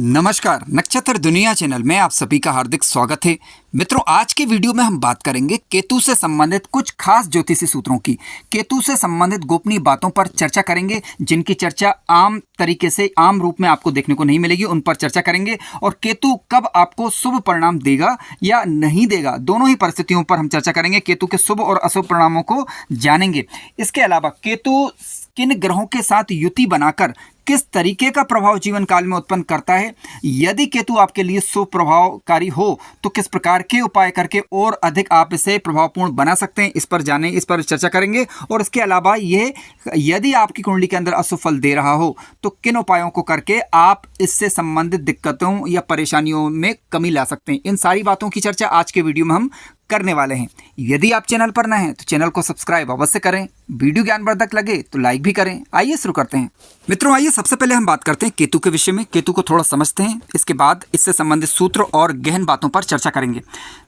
नमस्कार, नक्षत्र दुनिया चैनल में आप सभी का हार्दिक स्वागत है। मित्रों, आज के वीडियो में हम बात करेंगे केतु से संबंधित कुछ खास ज्योतिषी सूत्रों की। केतु से संबंधित गोपनीय बातों पर चर्चा करेंगे, जिनकी चर्चा आम तरीके से आम रूप में आपको देखने को नहीं मिलेगी, उन पर चर्चा करेंगे। और केतु कब आपको शुभ परिणाम देगा या नहीं देगा, दोनों ही परिस्थितियों पर हम चर्चा करेंगे। केतु के शुभ और अशुभ परिणामों को जानेंगे। इसके अलावा केतु किन ग्रहों के साथ युति बनाकर किस तरीके का प्रभाव जीवन काल में उत्पन्न करता है, यदि केतु आपके लिए शुभ प्रभावकारी हो तो किस प्रकार के उपाय करके और अधिक आप इसे प्रभावपूर्ण बना सकते हैं, इस पर चर्चा करेंगे। और इसके अलावा ये यदि आपकी कुंडली के अंदर अशुभ फल दे रहा हो तो किन उपायों को करके आप इससे संबंधित दिक्कतों या परेशानियों में कमी ला सकते हैं, इन सारी बातों की चर्चा आज के वीडियो में हम करने वाले हैं। यदि आप चैनल पर नए हैं तो चैनल को सब्सक्राइब अवश्य करें, वीडियो ज्ञानवर्धक लगे तो लाइक भी करें। आइए शुरू करते हैं। मित्रों, आइए सबसे पहले हम बात करते हैं केतु के विषय में। केतु को थोड़ा समझते हैं, इसके बाद इससे संबंधित सूत्र और गहन बातों पर चर्चा करेंगे।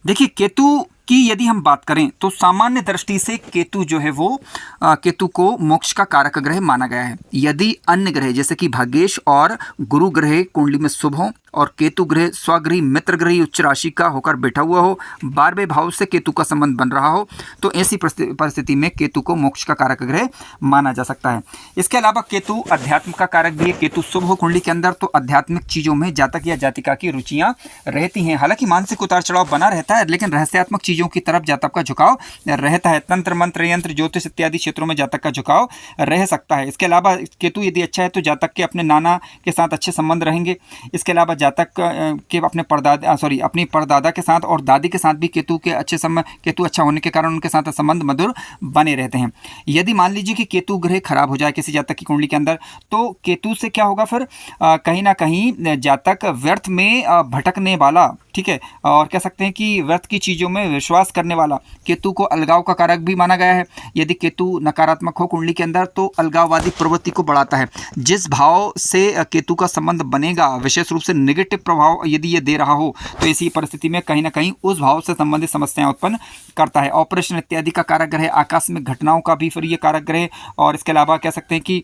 देखिए, केतु की यदि हम बात करें तो सामान्य दृष्टि से केतु जो है वो केतु को मोक्ष का कारक ग्रह माना गया है। यदि अन्य ग्रह जैसे कि भाग्येश और गुरु ग्रह कुंडली में शुभ हो और केतु ग्रह स्वगृही मित्र ग्रही उच्च राशि का होकर बैठा हुआ हो, 12वें भाव से केतु का संबंध बन रहा हो, तो ऐसी परिस्थिति में केतु को मोक्ष का कारक ग्रह माना जा सकता है। इसके अलावा केतु अध्यात्म का कारक भी है। केतु शुभ हो कुंडली के अंदर तो आध्यात्मिक चीज़ों में जातक या जातिका की रुचियाँ रहती हैं। हालांकि मानसिक उतार चढ़ाव बना रहता है, लेकिन रहस्यात्मक चीज़ों की तरफ जातक का झुकाव रहता है। तंत्र मंत्र यंत्र ज्योतिष इत्यादि क्षेत्रों में जातक का झुकाव रह सकता है। इसके अलावा केतु यदि अच्छा है तो जातक के अपने नाना के साथ अच्छे संबंध रहेंगे। इसके अलावा जातक के अपने अपनी परदादा के साथ और दादी के साथ भी केतु अच्छा होने के कारण उनके साथ संबंध मधुर बने रहते हैं। यदि मान लीजिए कि केतु ग्रह खराब हो जाए किसी जातक की कुंडली के अंदर, तो केतु से क्या होगा फिर कहीं ना कहीं जातक व्यर्थ में भटकने वाला, ठीक है, और कह सकते हैं कि व्यर्थ की चीज़ों में विश्वास करने वाला। केतु को अलगाव का कारक भी माना गया है। यदि केतु नकारात्मक हो कुंडली के अंदर तो अलगाववादी प्रवृत्ति को बढ़ाता है। जिस भाव से केतु का संबंध बनेगा, विशेष रूप से नेगेटिव प्रभाव यदि ये दे रहा हो, तो इसी परिस्थिति में कहीं ना कहीं उस भाव से संबंधित समस्याएं उत्पन्न करता है। ऑपरेशन इत्यादि का कारक ग्रह, आकस्मिक घटनाओं का भी फिर ये कारक ग्रह, और इसके अलावा कह सकते हैं कि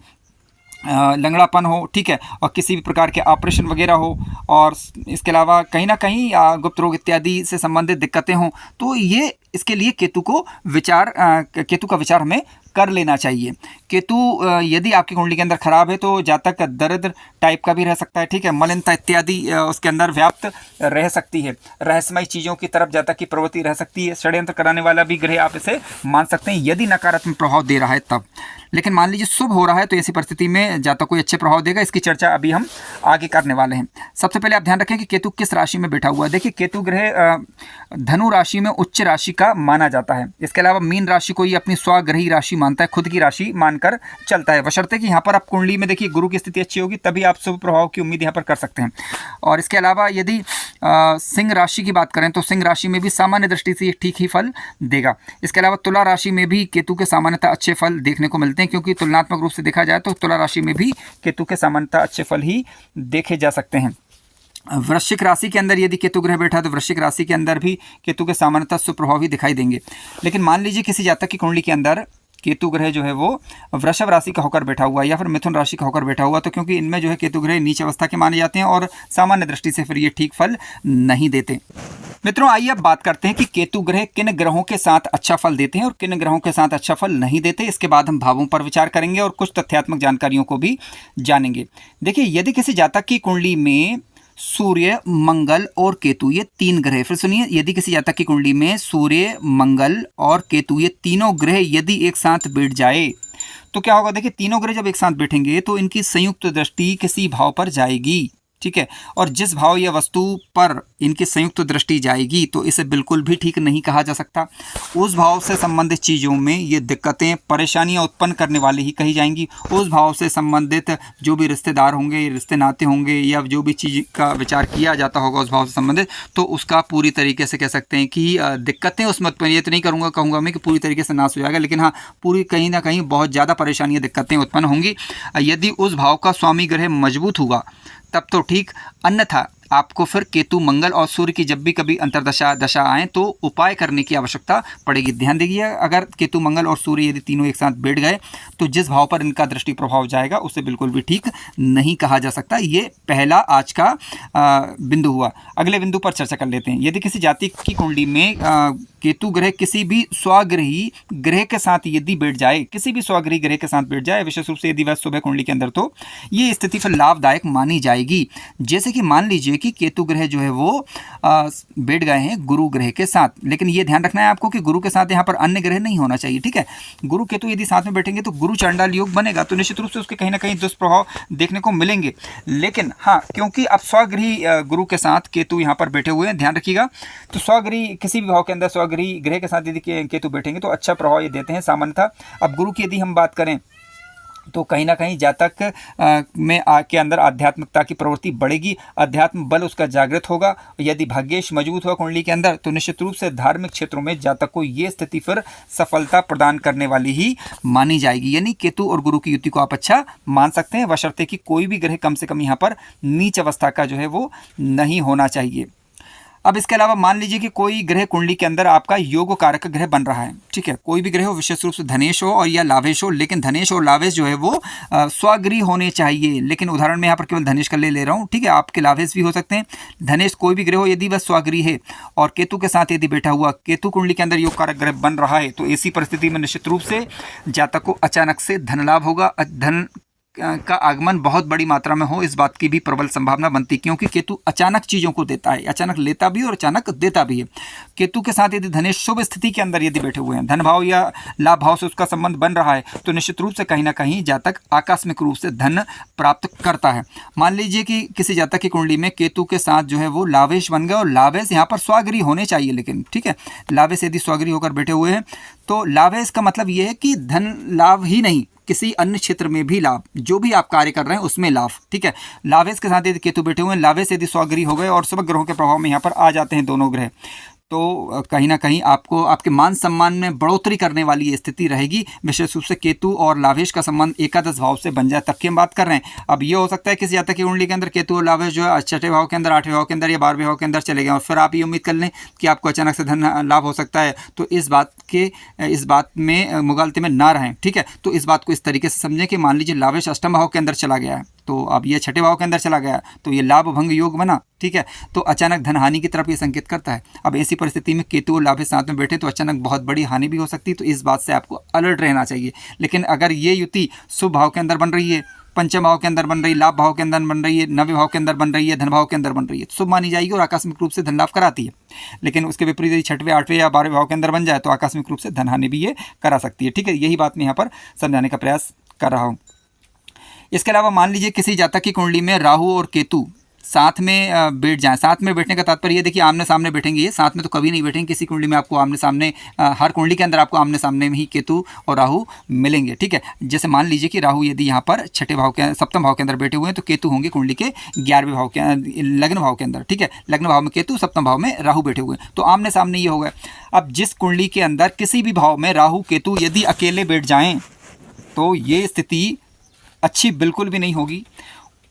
लंगड़ापन हो, ठीक है, और किसी भी प्रकार के ऑपरेशन वगैरह हो, और इसके अलावा कहीं ना कहीं गुप्त रोग इत्यादि से संबंधित दिक्कतें हों, तो ये इसके लिए केतु का विचार हमें कर लेना चाहिए। केतु यदि आपकी कुंडली के अंदर खराब है तो जातक दरिद्र टाइप का भी रह सकता है, ठीक है, मलिनता इत्यादि उसके अंदर व्याप्त रह सकती है। रहस्यमय चीज़ों की तरफ जातक की प्रवृत्ति रह सकती है। षड्यंत्र कराने वाला भी ग्रह आप इसे मान सकते हैं यदि नकारात्मक प्रभाव दे रहा है तब। लेकिन मान लीजिए शुभ हो रहा है तो ऐसी परिस्थिति में जातक कोई अच्छे प्रभाव देगा। इसकी चर्चा अभी हम आगे करने वाले हैं। सबसे पहले आप ध्यान रखें कि केतु किस राशि में बैठा हुआ है। देखिए, केतु ग्रह धनु राशि में उच्च राशि का माना जाता है। इसके अलावा मीन राशि को ये अपनी स्वग्रही राशि मानता है, खुद की राशि मानकर चलता है, बशर्ते कि यहाँ पर आप कुंडली में देखिए गुरु की स्थिति अच्छी होगी, तभी आप शुभ प्रभाव की उम्मीद यहाँ पर कर सकते हैं। और इसके अलावा यदि सिंह राशि की बात करें तो सिंह राशि में भी सामान्य दृष्टि से ठीक ही फल देगा। इसके अलावा तुला राशि में भी केतु के सामान्यतः अच्छे फल देखने को मिलते हैं, क्योंकि तुलनात्मक रूप से देखा जाए तो तुला राशि में भी केतु के सामान्यतः अच्छे फल ही देखे जा सकते हैं। वृश्चिक राशि के अंदर यदि केतु ग्रह बैठा तो वृश्चिक राशि के अंदर भी केतु के सामान्यतः सुप्रभाव ही दिखाई देंगे। लेकिन मान लीजिए किसी जातक की कुंडली के अंदर केतु ग्रह जो है वो वृषभ राशि का होकर बैठा हुआ है या फिर मिथुन राशि का होकर बैठा हुआ, तो क्योंकि इनमें जो है केतु ग्रह नीच अवस्था के माने जाते हैं और सामान्य दृष्टि से फिर ये ठीक फल नहीं देते। मित्रों, आइए अब बात करते हैं कि केतु ग्रह किन ग्रहों के साथ अच्छा फल देते हैं और किन ग्रहों के साथ अच्छा फल नहीं देते। इसके बाद हम भावों पर विचार करेंगे और कुछ तथ्यात्मक जानकारियों को भी जानेंगे। देखिए, यदि किसी जातक की कुंडली में सूर्य, मंगल और केतु, ये तीन ग्रह, फिर सुनिए, यदि किसी जातक की कुंडली में सूर्य, मंगल और केतु, ये तीनों ग्रह यदि एक साथ बैठ जाए तो क्या होगा। देखिए, तीनों ग्रह जब एक साथ बैठेंगे तो इनकी संयुक्त दृष्टि किसी भाव पर जाएगी, ठीक है, और जिस भाव या वस्तु पर इनकी संयुक्त दृष्टि जाएगी तो इसे बिल्कुल भी ठीक नहीं कहा जा सकता। उस भाव से संबंधित चीज़ों में ये दिक्कतें, परेशानियां उत्पन्न करने वाली ही कही जाएंगी। उस भाव से संबंधित जो भी रिश्तेदार होंगे, रिश्ते नाते होंगे, या जो भी चीज़ का विचार किया जाता होगा उस भाव से संबंधित, तो उसका पूरी तरीके से कह सकते हैं कि दिक्कतें उसमें उत्पन्न, ये तो नहीं कहूँगा मैं कि पूरी तरीके से नाश हो जाएगा, लेकिन हाँ, पूरी कहीं ना कहीं बहुत ज़्यादा परेशानियाँ, दिक्कतें उत्पन्न होंगी। यदि उस भाव का स्वामी ग्रह मजबूत होगा तब तो ठीक, अन्यथा आपको फिर केतु, मंगल और सूर्य की जब भी कभी अंतर्दशा दशा आए तो उपाय करने की आवश्यकता पड़ेगी। ध्यान दीजिए, अगर केतु, मंगल और सूर्य यदि तीनों एक साथ बैठ गए तो जिस भाव पर इनका दृष्टि प्रभाव जाएगा उसे बिल्कुल भी ठीक नहीं कहा जा सकता। ये पहला आज का बिंदु हुआ। अगले बिंदु पर चर्चा कर लेते हैं। यदि किसी जाति की कुंडली में केतु ग्रह किसी भी स्वग्रही ग्रह के साथ यदि बैठ जाए, किसी भी स्वग्रही ग्रह के साथ बैठ जाए, विशेष रूप से यदि वह सुबह कुंडली के अंदर, तो ये स्थिति फिर लाभदायक मानी जाएगी। जैसे कि मान लीजिए कि केतु ग्रह जो है वो बैठ गए हैं गुरु ग्रह के साथ, लेकिन ये ध्यान रखना है आपको कि गुरु के साथ यहाँ पर अन्य ग्रह नहीं होना चाहिए, ठीक है। गुरु केतु यदि साथ में बैठेंगे तो गुरु चांडाल योग बनेगा, तो निश्चित रूप से उसके कहीं ना कहीं दुष्प्रभाव देखने को मिलेंगे। लेकिन हाँ, क्योंकि अब स्वगृही गुरु के साथ केतु यहाँ पर बैठे हुए हैं, ध्यान रखिएगा, तो स्वगृही किसी भी भाव के अंदर स्वगृही ग्रह के साथ यदि केतु बैठेंगे तो अच्छा प्रभाव ये देते हैं सामान्यतः। अब गुरु की यदि हम बात करें तो कहीं ना कहीं जातक के अंदर आध्यात्मिकता की प्रवृत्ति बढ़ेगी, अध्यात्म बल उसका जागृत होगा। यदि भाग्येश मजबूत हुआ कुंडली के अंदर तो निश्चित रूप से धार्मिक क्षेत्रों में जातक को ये स्थिति फिर सफलता प्रदान करने वाली ही मानी जाएगी। यानी केतु और गुरु की युति को आप अच्छा मान सकते हैं, बशर्ते कि कोई भी ग्रह कम से कम यहाँ पर नीच अवस्था का जो है वो नहीं होना चाहिए। अब इसके अलावा मान लीजिए कि कोई ग्रह कुंडली के अंदर आपका योग कारक ग्रह बन रहा है, ठीक है, कोई भी ग्रह हो, विशेष रूप से धनेश हो और या लावेश हो, लेकिन धनेश और लावेश जो है वो स्वगृही होने चाहिए। लेकिन उदाहरण में यहाँ पर केवल धनेश का ले रहा हूँ, ठीक है, आपके लावेश भी हो सकते हैं। धनेश कोई भी ग्रह हो यदि वह स्वगृही है और केतु के साथ यदि बैठा हुआ, केतु कुंडली के अंदर योग कारक ग्रह बन रहा है, तो ऐसी परिस्थिति में निश्चित रूप से जातक को अचानक से धन लाभ होगा। धन का आगमन बहुत बड़ी मात्रा में हो, इस बात की भी प्रबल संभावना बनती, क्योंकि केतु अचानक चीज़ों को देता है, अचानक लेता भी और अचानक देता भी है। केतु के साथ यदि धनेश शुभ स्थिति के अंदर यदि बैठे हुए हैं, धन भाव या लाभ भाव से उसका संबंध बन रहा है, तो निश्चित रूप से कहीं ना कहीं जातक आकस्मिक रूप से धन प्राप्त करता है। मान लीजिए कि किसी जातक की कुंडली में केतु के साथ जो है वो लावेश बन गए और लावेश यहाँ पर स्वगृही होने चाहिए, लेकिन ठीक है, लावेश यदि स्वगृही होकर बैठे हुए हैं तो लावेश का मतलब ये है कि धन लाभ ही नहीं, किसी अन्य क्षेत्र में भी लाभ, जो भी आप कार्य कर रहे हैं उसमें लाभ, ठीक है। लावेश के साथ यदि केतु बैठे हुए हैं, लावेश यदि स्वगृही हो गए और शुभ ग्रहों के प्रभाव में यहाँ पर आ जाते हैं दोनों ग्रह, तो कहीं ना कहीं आपको आपके मान सम्मान में बढ़ोतरी करने वाली ये स्थिति रहेगी। विशेष रूप से केतु और लावेश का संबंध एकादश भाव से बन जाए, तब की हम बात कर रहे हैं। अब ये हो सकता है किसी जातक की कुंडली के अंदर केतु और लावेश जो है छठे भाव के अंदर, आठवें भाव के अंदर या 12वें भाव के अंदर चले गए और फिर आप ये उम्मीद कर लें कि आपको अचानक से धन लाभ हो सकता है, तो इस बात में मुगालते में ना रहें, ठीक है। तो इस बात को इस तरीके से समझें कि मान लीजिए लावेश अष्टम भाव के अंदर चला गया है, तो अब ये छठे भाव के अंदर चला गया तो ये लाभ भंग योग बना, ठीक है, तो अचानक धन हानि की तरफ ये संकेत करता है। अब ऐसी परिस्थिति में केतु और लाभ साथ में बैठे तो अचानक बहुत बड़ी हानि भी हो सकती है, तो इस बात से आपको अलर्ट रहना चाहिए। लेकिन अगर ये युति शुभ भाव के अंदर बन रही है, पंचम भाव के अंदर बन रही है, लाभ भाव के अंदर बन रही है, नवे भाव के अंदर बन रही है, धन भाव के अंदर बन रही है, शुभ मानी जाएगी और आकस्मिक रूप से धन लाभ कराती है। लेकिन उसके विपरीत यदि छठवें, आठवें या 12वें भाव के अंदर बन जाए तो आकस्मिक रूप से धन हानि भी ये करा सकती है, ठीक है। यही बात मैं यहाँ पर समझाने का प्रयास कर रहा हूँ। इसके अलावा मान लीजिए किसी जातक की कुंडली में राहु और केतु साथ में बैठ जाएं। साथ में बैठने का तात्पर्य ये देखिए, आमने सामने बैठेंगे, ये साथ में तो कभी नहीं बैठेंगे। किसी कुंडली में आपको आमने सामने, हर कुंडली के अंदर आपको आमने सामने में ही केतु और राहु मिलेंगे, ठीक है। जैसे मान लीजिए कि राहु यदि यहाँ पर छठे भाव के, सप्तम भाव के अंदर बैठे हुए हैं तो केतु होंगे कुंडली के 11वें भाव के, लग्न भाव के अंदर, ठीक है। लग्न भाव में केतु, सप्तम भाव में राहु बैठे हुए हैं, तो आमने सामने ये हो गए। अब जिस कुंडली के अंदर किसी भी भाव में राहु केतु यदि अकेले बैठ जाएँ तो ये स्थिति अच्छी बिल्कुल भी नहीं होगी।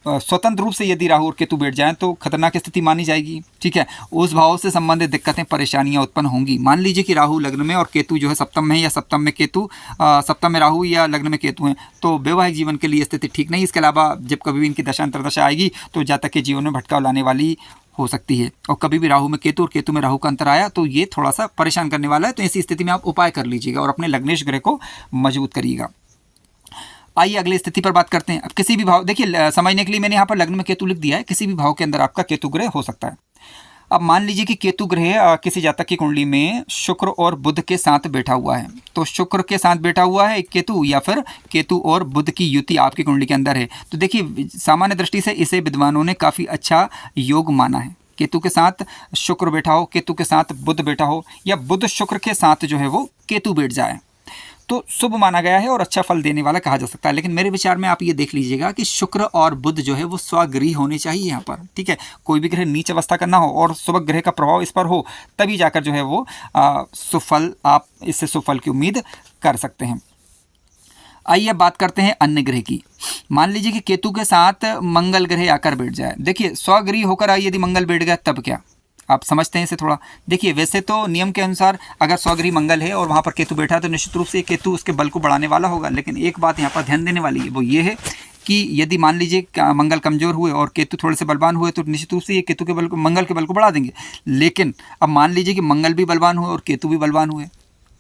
स्वतंत्र रूप से यदि राहु और केतु बैठ जाएं तो खतरनाक स्थिति मानी जाएगी, ठीक है। उस भाव से संबंधित दिक्कतें, परेशानियां उत्पन्न होंगी। मान लीजिए कि राहु लग्न में और केतु जो है सप्तम में है, या सप्तम में केतु, सप्तम में राहु या लग्न में केतु हैं, तो वैवाहिक जीवन के लिए स्थिति ठीक नहीं। इसके अलावा जब कभी भी इनकी दशा अंतर्दशा आएगी तो जातक के जीवन में भटकाव लाने वाली हो सकती है। और कभी भी राहु में केतु और केतु में राहु का अंतर आया तो ये थोड़ा सा परेशान करने वाला है। तो ऐसी स्थिति में आप उपाय कर लीजिएगा और अपने लग्नेश ग्रह को मजबूत करिएगा। आइए अगली स्थिति पर बात करते हैं। अब किसी भी भाव, देखिए समझने के लिए मैंने यहाँ पर लग्न में केतु लिख दिया है, किसी भी भाव के अंदर आपका केतु ग्रह हो सकता है। अब मान लीजिए कि केतु ग्रह किसी जातक की कुंडली में शुक्र और बुध के साथ बैठा हुआ है, तो शुक्र के साथ बैठा हुआ है केतु, या फिर केतु और बुध की युति आपकी कुंडली के अंदर है, तो देखिए सामान्य दृष्टि से इसे विद्वानों ने काफ़ी अच्छा योग माना है। केतु के साथ शुक्र बैठा हो, केतु के साथ बुध बैठा हो, या बुध शुक्र के साथ जो है वो केतु बैठ जाए तो शुभ माना गया है और अच्छा फल देने वाला कहा जा सकता है। लेकिन मेरे विचार में आप ये देख लीजिएगा कि शुक्र और बुध जो है वो स्वगृही होने चाहिए यहाँ पर, ठीक है। कोई भी ग्रह नीच अवस्था का ना हो और शुभ ग्रह का प्रभाव इस पर हो, तभी जाकर जो है वो सुफल, आप इससे सुफल की उम्मीद कर सकते हैं। आइए अब बात करते हैं अन्य ग्रह की। मान लीजिए कि केतु के साथ मंगल ग्रह आकर बैठ जाए। देखिए स्वगृही होकर आई यदि मंगल बैठ गया तब क्या, आप समझते हैं इसे थोड़ा। देखिए वैसे तो नियम के अनुसार अगर स्वगृही मंगल है और वहाँ पर केतु बैठा है तो निश्चित रूप से केतु उसके बल को बढ़ाने वाला होगा। लेकिन एक बात यहाँ पर ध्यान देने वाली है, वो ये है कि यदि मान लीजिए मंगल कमजोर हुए और केतु थोड़े से बलवान हुए तो निश्चित रूप से ये केतु के बल को, मंगल के बल को बढ़ा देंगे। लेकिन अब मान लीजिए कि मंगल भी बलवान हुए और केतु भी बलवान हुए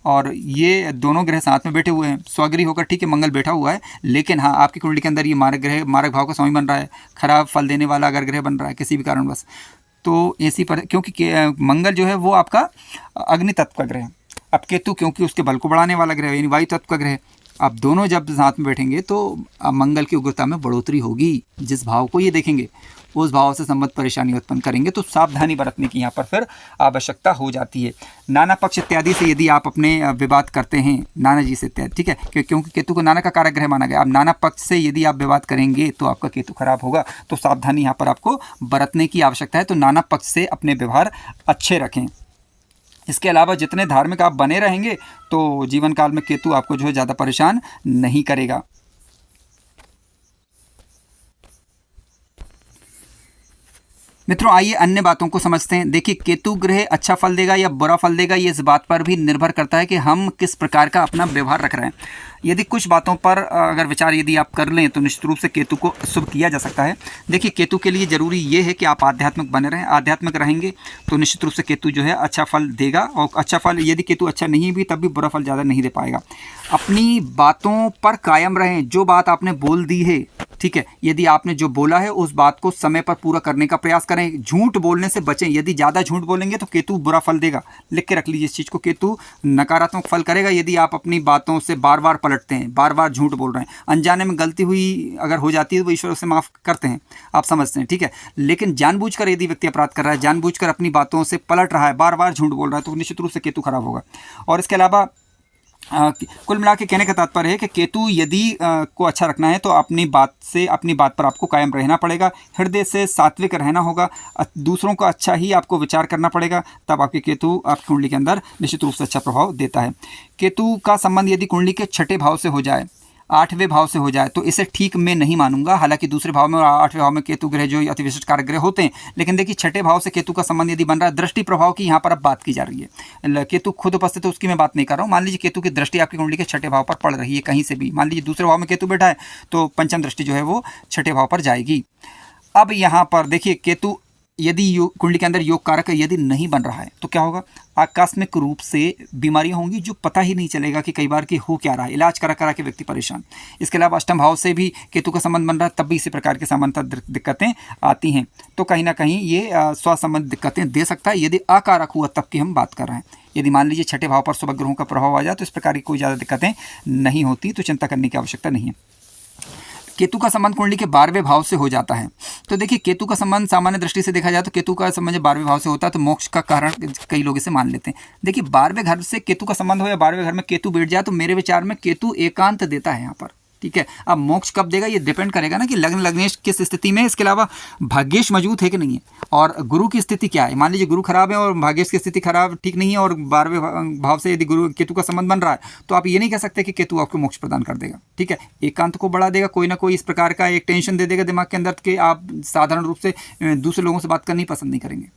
और ये दोनों ग्रह साथ में बैठे हुए हैं, स्वगृही होकर, ठीक है मंगल बैठा हुआ है, लेकिन हाँ आपकी कुंडली के अंदर ये मारक ग्रह, मारक भाव का स्वामी बन रहा है, खराब फल देने वाला अगर ग्रह बन रहा है किसी भी कारणवश, तो ऐसी पर क्योंकि मंगल जो है वो आपका अग्नि तत्व का ग्रह है। अब केतु क्योंकि उसके बल को बढ़ाने वाला ग्रह यानी वायु तत्व का ग्रह है। अब दोनों जब साथ में बैठेंगे तो मंगल की उग्रता में बढ़ोतरी होगी। जिस भाव को ये देखेंगे उस भाव से संबंध परेशानी उत्पन्न करेंगे, तो सावधानी बरतने की यहाँ पर फिर आवश्यकता हो जाती है। नाना पक्ष इत्यादि से यदि आप अपने विवाद करते हैं, नाना जी से इत्यादि, ठीक है, क्योंकि केतु को नाना का कारक ग्रह माना गया। अब नाना पक्ष से यदि आप विवाद करेंगे तो आपका केतु खराब होगा, तो सावधानी यहाँ पर आपको बरतने की आवश्यकता है। तो नाना पक्ष से अपने व्यवहार अच्छे रखें। इसके अलावा जितने धार्मिक आप बने रहेंगे तो जीवन काल में केतु आपको जो है ज़्यादा परेशान नहीं करेगा। मित्रों आइए अन्य बातों को समझते हैं। देखिए केतु ग्रह अच्छा फल देगा या बुरा फल देगा ये इस बात पर भी निर्भर करता है कि हम किस प्रकार का अपना व्यवहार रख रहे हैं। यदि कुछ बातों पर अगर विचार यदि आप कर लें तो निश्चित रूप से केतु को शुभ किया जा सकता है। देखिए केतु के लिए ज़रूरी ये है कि आप आध्यात्मिक बने रहें। आध्यात्मिक रहेंगे तो निश्चित रूप से केतु जो है अच्छा फल देगा, और अच्छा फल, यदि केतु अच्छा नहीं भी तब भी बुरा फल ज़्यादा नहीं दे पाएगा। अपनी बातों पर कायम रहें। जो बात आपने बोल दी है, ठीक है, यदि आपने जो बोला है उस बात को समय पर पूरा करने का प्रयास करें। झूठ बोलने से बचें। यदि ज़्यादा झूठ बोलेंगे तो केतु बुरा फल देगा। लिख के रख लीजिए इस चीज़ को, केतु नकारात्मक फल करेगा यदि आप अपनी बातों से बार बार पलटते हैं, बार बार झूठ बोल रहे हैं। अनजाने में गलती हुई अगर हो जाती है तो ईश्वर उसे माफ़ करते हैं, आप समझते हैं, ठीक है। लेकिन जानबूझकर यदि व्यक्ति अपराध कर रहा है, जानबूझकर अपनी बातों से पलट रहा है, बार बार झूठ बोल रहा है, तो निश्चित रूप से केतु खराब होगा। और इसके अलावा कुल मिला के कहने का तात्पर्य है कि केतु यदि को अच्छा रखना है तो अपनी बात पर आपको कायम रहना पड़ेगा। हृदय से सात्विक रहना होगा। दूसरों का अच्छा ही आपको विचार करना पड़ेगा, तब आपके केतु आपकी कुंडली के अंदर निश्चित रूप से अच्छा प्रभाव देता है। केतु का संबंध यदि कुंडली के छठे भाव से हो जाए, आठवें भाव से हो जाए तो इसे ठीक मैं नहीं मानूंगा। हालांकि दूसरे भाव में और आठवें भाव में केतु ग्रह जो अति विशिष्ट कारक ग्रह होते हैं, लेकिन देखिए छठे भाव से केतु का संबंध यदि बन रहा है, दृष्टि प्रभाव की यहाँ पर अब बात की जा रही है। केतु खुद उपस्थित है उसकी मैं बात नहीं कर रहा हूँ। मान लीजिए केतु की दृष्टि आपकी कुंडली के छठे भाव पर पड़ रही है कहीं से भी, मान लीजिए दूसरे भाव में केतु बैठा है तो पंचम दृष्टि जो है वो छठे भाव पर जाएगी। अब यहाँ पर देखिए केतु यदि कुंडली के अंदर योग कारक यदि नहीं बन रहा है तो क्या होगा, आकस्मिक रूप से बीमारियां होंगी जो पता ही नहीं चलेगा कि कई बार कि हो क्या रहा है, इलाज करा करा के व्यक्ति परेशान। इसके अलावा अष्टम भाव से भी केतु का संबंध बन रहा है तब भी इसी प्रकार की सामान्यतः दिक्कतें आती हैं। तो कहीं ना कहीं ये स्वास्थ्य संबंधी दिक्कतें दे सकता है यदि अकारक हुआ तब की हम बात कर रहे हैं। यदि मान लीजिए छठे भाव पर शुभ ग्रहों का प्रभाव आ जाए तो इस प्रकार की कोई ज़्यादा दिक्कतें नहीं होती, तो चिंता करने की आवश्यकता नहीं है। केतु का संबंध कुंडली के 12वें भाव से हो जाता है तो देखिए केतु का संबंध सामान्य दृष्टि से देखा जाए तो केतु का संबंध 12वें भाव से होता है तो मोक्ष का कारण कई लोग इसे मान लेते हैं। देखिए 12वें घर से केतु का संबंध हो या 12वें घर में केतु बैठ जाए तो मेरे विचार में केतु एकांत देता है यहाँ पर, ठीक है। अब मोक्ष कब देगा ये डिपेंड करेगा ना कि लग्न लग्नेश किस स्थिति में है, इसके अलावा भाग्येश मजबूत है कि नहीं है और गुरु की स्थिति क्या है। मान लीजिए गुरु खराब है और भाग्येश की स्थिति खराब ठीक नहीं है और 12वें भाव से यदि गुरु केतु का संबंध बन रहा है तो आप ये नहीं कह सकते कि केतु आपको मोक्ष प्रदान कर देगा, ठीक है। एकांत को बढ़ा देगा, कोई ना कोई इस प्रकार का एक टेंशन दे देगा दिमाग के अंदर कि आप साधारण रूप से दूसरे लोगों से बात करनी पसंद नहीं करेंगे।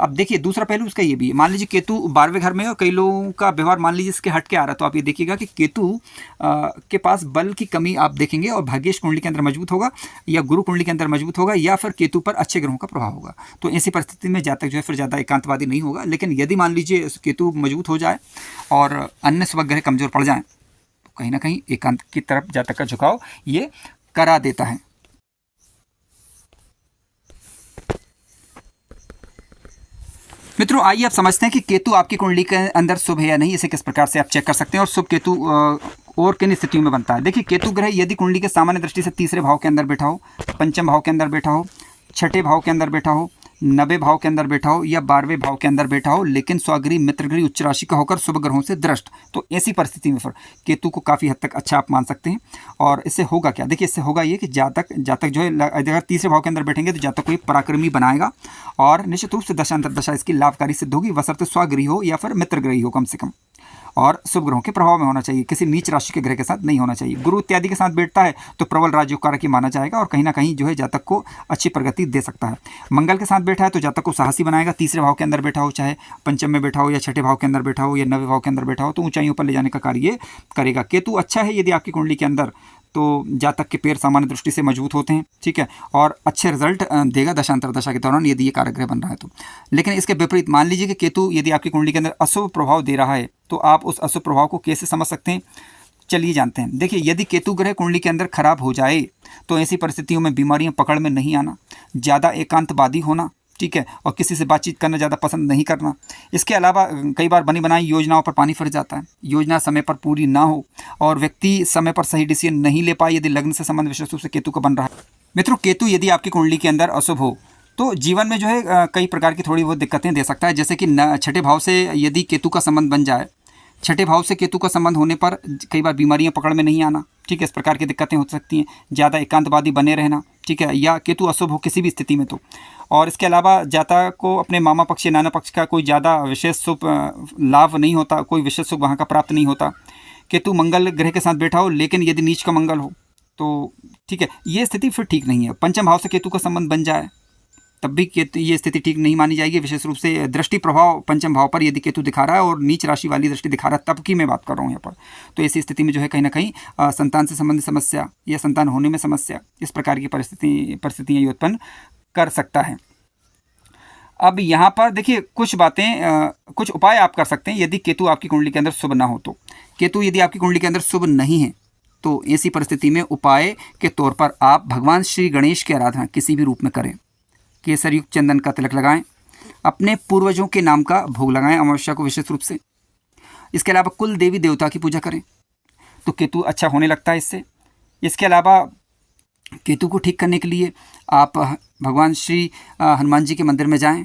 अब देखिए दूसरा पहलू उसका ये भी है, मान लीजिए केतु 12वें घर में और कई लोगों का व्यवहार मान लीजिए इसके हट के आ रहा है तो आप ये देखिएगा कि केतु के पास बल की कमी आप देखेंगे और भाग्येश कुंडली के अंदर मजबूत होगा या गुरु कुंडली के अंदर मजबूत होगा या फिर केतु पर अच्छे ग्रहों का प्रभाव होगा। तो ऐसी परिस्थिति में जातक जो है फिर ज़्यादा एकांतवादी नहीं होगा। लेकिन यदि मान लीजिए केतु मजबूत हो जाए और अन्य शुभ ग्रह कमजोर पड़ जाएँ तो कहीं ना कहीं एकांत की तरफ जातक का झुकाव ये करा देता है। मित्रों आइए आप समझते हैं कि केतु आपकी कुंडली के अंदर शुभ है या नहीं, इसे किस प्रकार से आप चेक कर सकते हैं और शुभ केतु और किन स्थितियों में बनता है। देखिए केतु ग्रह यदि कुंडली के सामान्य दृष्टि से तीसरे भाव के अंदर बैठा हो, पंचम भाव के अंदर बैठा हो, छठे भाव के अंदर बैठा हो, 90 भाव के अंदर बैठा हो या 12वें भाव के अंदर बैठा हो लेकिन स्वगृही मित्रगृही उच्च राशि का होकर शुभ ग्रहों से दृष्ट, तो ऐसी परिस्थिति में फिर केतु को काफ़ी हद तक अच्छा आप मान सकते हैं। और इससे होगा क्या, देखिए इससे होगा ये कि जातक जो है अगर तीसरे भाव के अंदर बैठेंगे तो जातक को एक पराक्रमी बनाएगा और निश्चित रूप से दशा अंतर्दशा इसकी लाभकारी सिद्ध होगी, बशर्ते स्वगृही हो या फिर मित्रगृही हो कम से कम। और शुभ ग्रहों के प्रभाव में होना चाहिए, किसी नीच राशि के ग्रह के साथ नहीं होना चाहिए। गुरु इत्यादि के साथ बैठता है तो प्रबल राजयोगकारक ही माना जाएगा और कहीं ना कहीं जो है जातक को अच्छी प्रगति दे सकता है। मंगल के साथ बैठा है तो जातक को साहसी बनाएगा, तीसरे भाव के अंदर बैठा हो, चाहे पंचम में बैठा हो या छठे भाव के अंदर बैठा हो या नवे भाव के अंदर बैठा हो, तो ऊंचाइयों पर ले जाने का कार्य करेगा। केतु अच्छा है यदि आपकी कुंडली के अंदर, तो जातक के पैर सामान्य दृष्टि से मजबूत होते हैं, ठीक है, और अच्छे रिजल्ट देगा दशांतर दशा के दौरान यदि ये कारक बन रहा है तो। लेकिन इसके विपरीत मान लीजिए कि केतु यदि आपकी कुंडली के अंदर अशुभ प्रभाव दे रहा है, तो आप उस अशुभ प्रभाव को कैसे समझ सकते हैं, चलिए जानते हैं। देखिए, यदि केतु ग्रह कुंडली के अंदर खराब हो जाए तो ऐसी परिस्थितियों में बीमारियां पकड़ में नहीं आना, ज़्यादा एकांतवादी होना, ठीक है, और किसी से बातचीत करना ज़्यादा पसंद नहीं करना। इसके अलावा कई बार बनी बनाई योजनाओं पर पानी फिर जाता है, योजना समय पर पूरी ना हो और व्यक्ति समय पर सही डिसीजन नहीं ले पाए यदि लग्न से संबंध विशेष रूप से केतु का बन रहा है। मित्रों, केतु यदि आपकी कुंडली के अंदर अशुभ हो तो जीवन में जो है कई प्रकार की थोड़ी बहुत दिक्कतें दे सकता है। जैसे कि छठे भाव से यदि केतु का संबंध बन जाए, छठे भाव से केतु का संबंध होने पर कई बार बीमारियां पकड़ में नहीं आना, ठीक है, इस प्रकार की दिक्कतें हो सकती हैं। ज़्यादा एकांतवादी बने रहना, ठीक है, या केतु अशुभ हो किसी भी स्थिति में तो। और इसके अलावा जातक को अपने मामा पक्ष या नाना पक्ष का कोई ज़्यादा विशेष शुभ लाभ नहीं होता, कोई विशेष सुख वहाँ का प्राप्त नहीं होता। केतु मंगल ग्रह के साथ बैठा हो लेकिन यदि नीच का मंगल हो तो ठीक है, ये स्थिति फिर ठीक नहीं है। पंचम भाव से केतु का संबंध बन जाए तब भी केतु ये स्थिति ठीक नहीं मानी जाएगी। विशेष रूप से दृष्टि प्रभाव पंचम भाव पर यदि केतु दिखा रहा है और नीच राशि वाली दृष्टि दिखा रहा है, तब की मैं बात कर रहा हूँ यहाँ पर, तो ऐसी स्थिति में जो है कहीं ना कहीं संतान से संबंधित समस्या या संतान होने में समस्या, इस प्रकार की परिस्थितियाँ ये उत्पन्न कर सकता है। अब यहाँ पर देखिए कुछ बातें, कुछ उपाय आप कर सकते हैं यदि केतु आपकी कुंडली के अंदर शुभ ना हो तो। केतु यदि आपकी कुंडली के अंदर शुभ नहीं है तो ऐसी परिस्थिति में उपाय के तौर पर आप भगवान श्री गणेश की आराधना किसी भी रूप में करें, केसर युक्त चंदन का तिलक लगाएं, अपने पूर्वजों के नाम का भोग लगाएं अमावस्या को विशेष रूप से। इसके अलावा कुल देवी देवता की पूजा करें तो केतु अच्छा होने लगता है इससे। इसके अलावा केतु को ठीक करने के लिए आप भगवान श्री हनुमान जी के मंदिर में जाएं,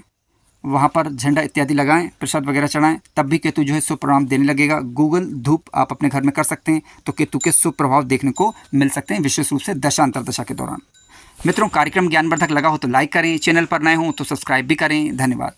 वहाँ पर झंडा इत्यादि लगाएं, प्रसाद वगैरह चढ़ाएं, तब भी केतु जो है शुभ प्रभाव देने लगेगा। गूगल धूप आप अपने घर में कर सकते हैं तो केतु के शुभ प्रभाव देखने को मिल सकते हैं विशेष रूप से दशांतर दशा के दौरान। मित्रों, कार्यक्रम ज्ञानवर्धक लगा हो तो लाइक करें, चैनल पर नए हों तो सब्सक्राइब भी करें। धन्यवाद।